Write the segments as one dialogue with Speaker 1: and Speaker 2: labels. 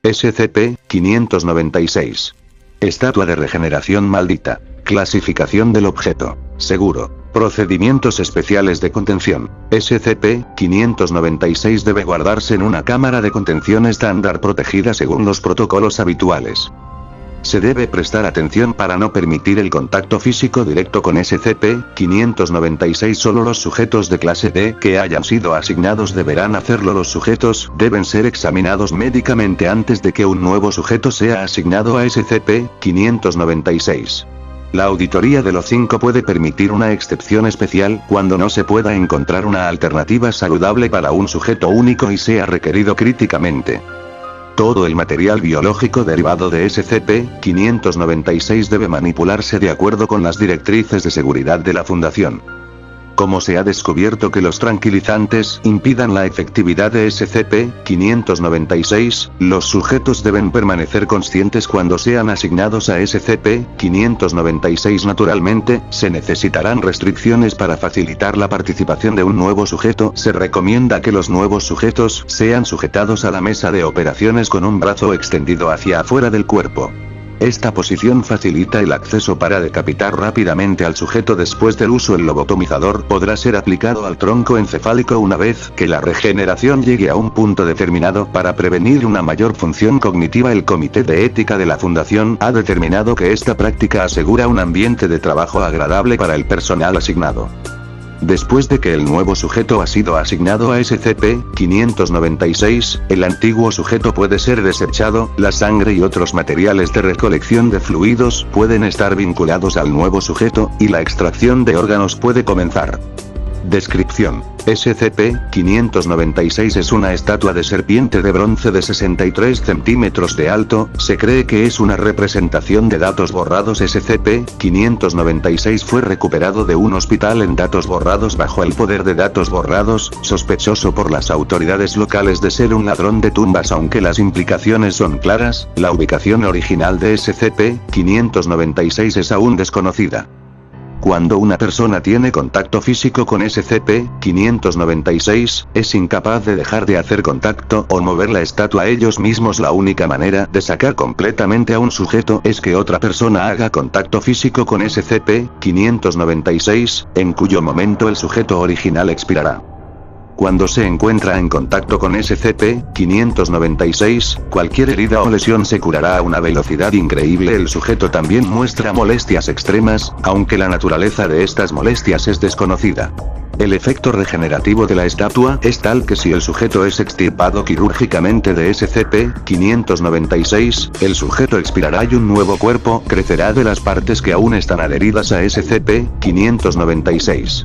Speaker 1: SCP-596. Estatua de regeneración maldita. Clasificación del objeto. Seguro. Procedimientos especiales de contención. SCP-596 debe guardarse en una cámara de contención estándar protegida según los protocolos habituales. Se debe prestar atención para no permitir el contacto físico directo con SCP-596. Solo los sujetos de clase D que hayan sido asignados deberán hacerlo. Los sujetos deben ser examinados médicamente antes de que un nuevo sujeto sea asignado a SCP-596. La auditoría de los 5 puede permitir una excepción especial cuando no se pueda encontrar una alternativa saludable para un sujeto único y sea requerido críticamente. Todo el material biológico derivado de SCP-596 debe manipularse de acuerdo con las directrices de seguridad de la Fundación. Como se ha descubierto que los tranquilizantes impidan la efectividad de SCP-596, los sujetos deben permanecer conscientes cuando sean asignados a SCP-596. Naturalmente, se necesitarán restricciones para facilitar la participación de un nuevo sujeto. Se recomienda que los nuevos sujetos sean sujetados a la mesa de operaciones con un brazo extendido hacia afuera del cuerpo. Esta posición facilita el acceso para decapitar rápidamente al sujeto. Después del uso, el lobotomizador podrá ser aplicado al tronco encefálico una vez que la regeneración llegue a un punto determinado. Para prevenir una mayor función cognitiva, el Comité de Ética de la Fundación ha determinado que esta práctica asegura un ambiente de trabajo agradable para el personal asignado. Después de que el nuevo sujeto ha sido asignado a SCP-596, el antiguo sujeto puede ser desechado. La sangre y otros materiales de recolección de fluidos pueden estar vinculados al nuevo sujeto, y la extracción de órganos puede comenzar. Descripción. SCP-596 es una estatua de serpiente de bronce de 63 centímetros de alto. Se cree que es una representación de datos borrados. SCP-596 fue recuperado de un hospital en Datos Borrados bajo el poder de Datos Borrados, sospechoso por las autoridades locales de ser un ladrón de tumbas. Aunque las implicaciones son claras, la ubicación original de SCP-596 es aún desconocida. Cuando una persona tiene contacto físico con SCP-596, es incapaz de dejar de hacer contacto o mover la estatua ellos mismos. La única manera de sacar completamente a un sujeto es que otra persona haga contacto físico con SCP-596, en cuyo momento el sujeto original expirará. Cuando se encuentra en contacto con SCP-596, cualquier herida o lesión se curará a una velocidad increíble. El sujeto también muestra molestias extremas, aunque la naturaleza de estas molestias es desconocida. El efecto regenerativo de la estatua es tal que si el sujeto es extirpado quirúrgicamente de SCP-596, el sujeto expirará y un nuevo cuerpo crecerá de las partes que aún están adheridas a SCP-596.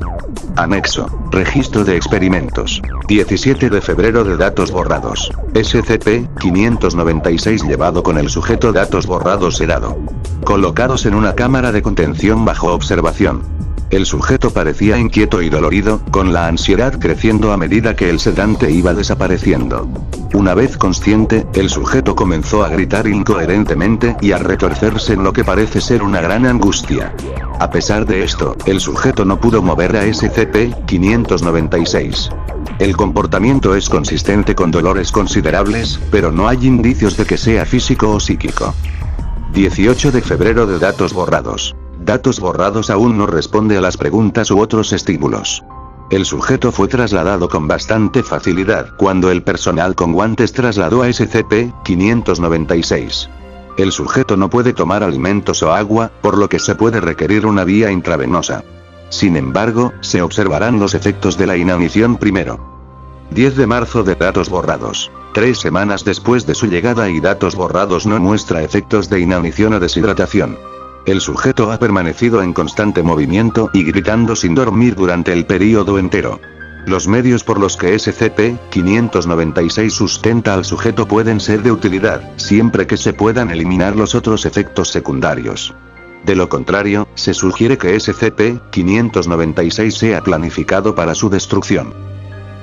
Speaker 1: Anexo. Registro de experimentos. 17 de febrero de Datos Borrados. SCP-596 llevado con el sujeto datos borrados sedado. Colocados en una cámara de contención bajo observación. El sujeto parecía inquieto y dolorido, con la ansiedad creciendo a medida que el sedante iba desapareciendo. Una vez consciente, el sujeto comenzó a gritar incoherentemente y a retorcerse en lo que parece ser una gran angustia. A pesar de esto, el sujeto no pudo mover a SCP-596. El comportamiento es consistente con dolores considerables, pero no hay indicios de que sea físico o psíquico. 18 de febrero de Datos Borrados. Datos Borrados aún no responde a las preguntas u otros estímulos. El sujeto fue trasladado con bastante facilidad cuando el personal con guantes trasladó a SCP-596. El sujeto no puede tomar alimentos o agua, por lo que se puede requerir una vía intravenosa. Sin embargo, se observarán los efectos de la inanición primero. 10 de marzo de Datos Borrados. 3 semanas después de su llegada y Datos Borrados no muestra efectos de inanición o deshidratación. El sujeto ha permanecido en constante movimiento y gritando sin dormir durante el período entero. Los medios por los que SCP-596 sustenta al sujeto pueden ser de utilidad, siempre que se puedan eliminar los otros efectos secundarios. De lo contrario, se sugiere que SCP-596 sea planificado para su destrucción.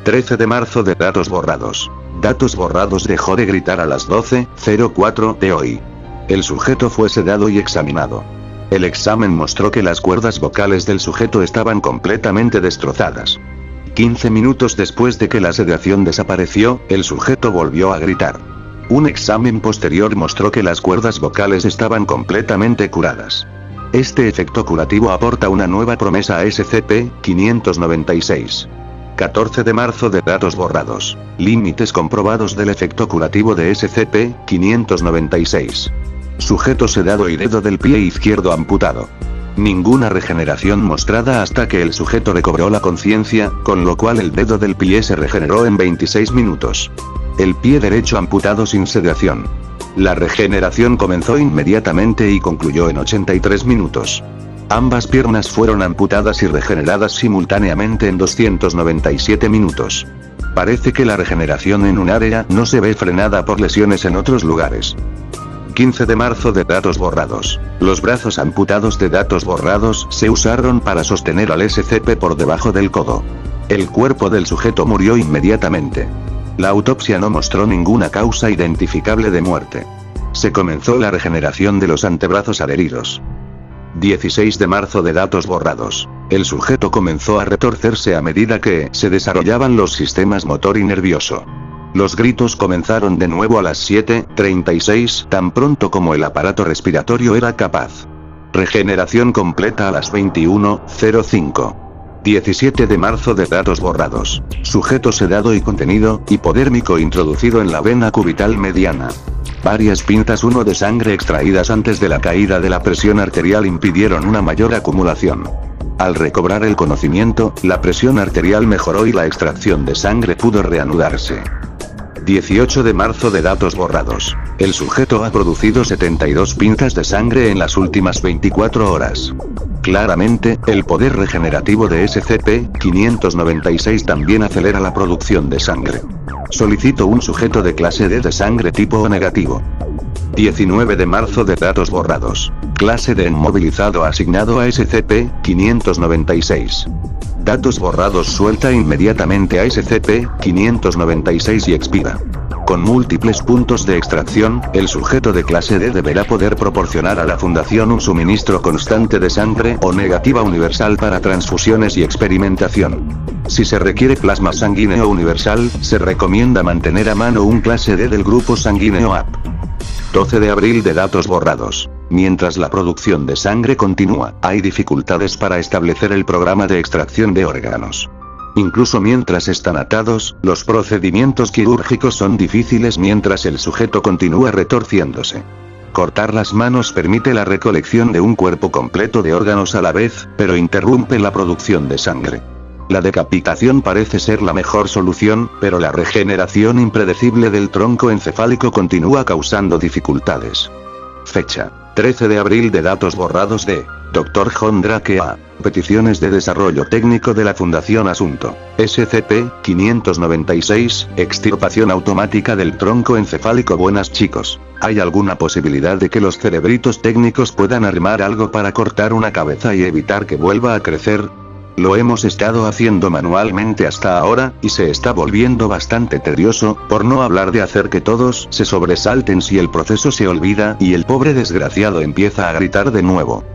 Speaker 1: 13 de marzo de Datos Borrados. Datos Borrados dejó de gritar a las 12:04 de hoy. El sujeto fue sedado y examinado. El examen mostró que las cuerdas vocales del sujeto estaban completamente destrozadas. 15 minutos después de que la sedación desapareció, el sujeto volvió a gritar. Un examen posterior mostró que las cuerdas vocales estaban completamente curadas. Este efecto curativo aporta una nueva promesa a SCP-596. 14 de marzo de datos borrados. Límites comprobados del efecto curativo de SCP-596. Sujeto sedado y dedo del pie izquierdo amputado. Ninguna regeneración mostrada hasta que el sujeto recobró la conciencia, con lo cual el dedo del pie se regeneró en 26 minutos. El pie derecho amputado sin sedación. La regeneración comenzó inmediatamente y concluyó en 83 minutos. Ambas piernas fueron amputadas y regeneradas simultáneamente en 297 minutos. Parece que la regeneración en un área no se ve frenada por lesiones en otros lugares. 15 de marzo de datos borrados. Los brazos amputados de datos borrados se usaron para sostener al SCP por debajo del codo. El cuerpo del sujeto murió inmediatamente. La autopsia no mostró ninguna causa identificable de muerte. Se comenzó la regeneración de los antebrazos adheridos. 16 de marzo de datos borrados. El sujeto comenzó a retorcerse a medida que se desarrollaban los sistemas motor y nervioso. Los gritos comenzaron de nuevo a las 7:36 tan pronto como el aparato respiratorio era capaz. Regeneración completa a las 21:05. 17 de marzo de datos borrados. Sujeto sedado y contenido, hipodérmico introducido en la vena cubital mediana. Varias pintas de sangre extraídas antes de la caída de la presión arterial impidieron una mayor acumulación. Al recobrar el conocimiento, la presión arterial mejoró y la extracción de sangre pudo reanudarse. 18 de marzo de datos borrados. El sujeto ha producido 72 pintas de sangre en las últimas 24 horas. Claramente, el poder regenerativo de SCP-596 también acelera la producción de sangre. Solicito un sujeto de clase D de sangre tipo O negativo. 19 de marzo de datos borrados. Clase D inmovilizado asignado a SCP-596. Datos borrados suelta inmediatamente a SCP-596 y expira. Con múltiples puntos de extracción, el sujeto de clase D deberá poder proporcionar a la Fundación un suministro constante de sangre O negativa universal para transfusiones y experimentación. Si se requiere plasma sanguíneo universal, se recomienda mantener a mano un clase D del grupo sanguíneo AP. 12 de abril de datos borrados. Mientras la producción de sangre continúa, hay dificultades para establecer el programa de extracción de órganos. Incluso mientras están atados, los procedimientos quirúrgicos son difíciles mientras el sujeto continúa retorciéndose. Cortar las manos permite la recolección de un cuerpo completo de órganos a la vez, pero interrumpe la producción de sangre. La decapitación parece ser la mejor solución, pero la regeneración impredecible del tronco encefálico continúa causando dificultades. Fecha: 13 de abril de datos borrados de Dr. John Drake A. Peticiones de desarrollo técnico de la Fundación Asunto. SCP-596, extirpación automática del tronco encefálico. Buenas chicos, ¿hay alguna posibilidad de que los cerebritos técnicos puedan armar algo para cortar una cabeza y evitar que vuelva a crecer? Lo hemos estado haciendo manualmente hasta ahora, y se está volviendo bastante tedioso, por no hablar de hacer que todos se sobresalten si el proceso se olvida y el pobre desgraciado empieza a gritar de nuevo.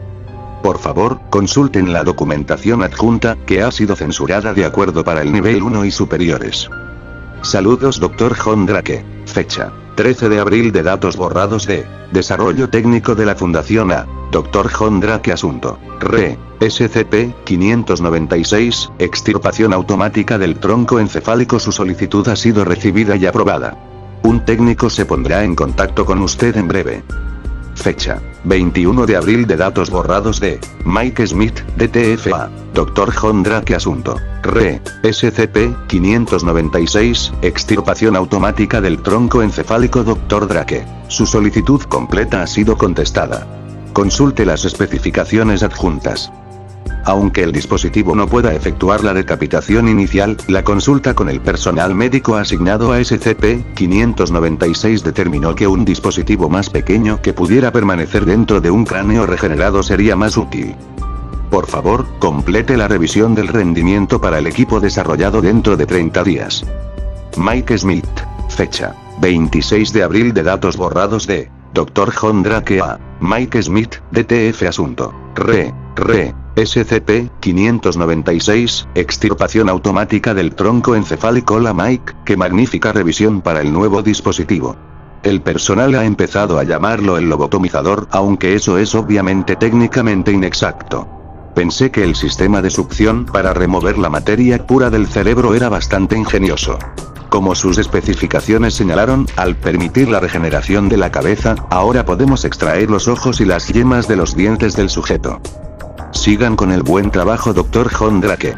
Speaker 1: Por favor, consulten la documentación adjunta, que ha sido censurada de acuerdo para el nivel 1 y superiores. Saludos Dr. John Drake. Fecha: 13 de abril de datos borrados de Desarrollo técnico de la Fundación A. Dr. John Drake Asunto. Re. SCP-596, extirpación automática del tronco encefálico. Su solicitud ha sido recibida y aprobada. Un técnico se pondrá en contacto con usted en breve. Fecha: 21 de abril de datos borrados de Mike Smith, DTFA. Dr. John Drake Asunto. Re. SCP-596, extirpación automática del tronco encefálico. Dr. Drake. Su solicitud completa ha sido contestada. Consulte las especificaciones adjuntas. Aunque el dispositivo no pueda efectuar la decapitación inicial, la consulta con el personal médico asignado a SCP-596 determinó que un dispositivo más pequeño que pudiera permanecer dentro de un cráneo regenerado sería más útil. Por favor, complete la revisión del rendimiento para el equipo desarrollado dentro de 30 días. Mike Smith. Fecha: 26 de abril de datos borrados de Dr. John Drake A. Mike Smith, DTF Asunto. Re. SCP-596, extirpación automática del tronco encefálico. Hola Mike, qué magnífica revisión para el nuevo dispositivo. El personal ha empezado a llamarlo el lobotomizador, aunque eso es obviamente técnicamente inexacto. Pensé que el sistema de succión para remover la materia pura del cerebro era bastante ingenioso. Como sus especificaciones señalaron, al permitir la regeneración de la cabeza, ahora podemos extraer los ojos y las yemas de los dientes del sujeto. Sigan con el buen trabajo, Dr. John Drake.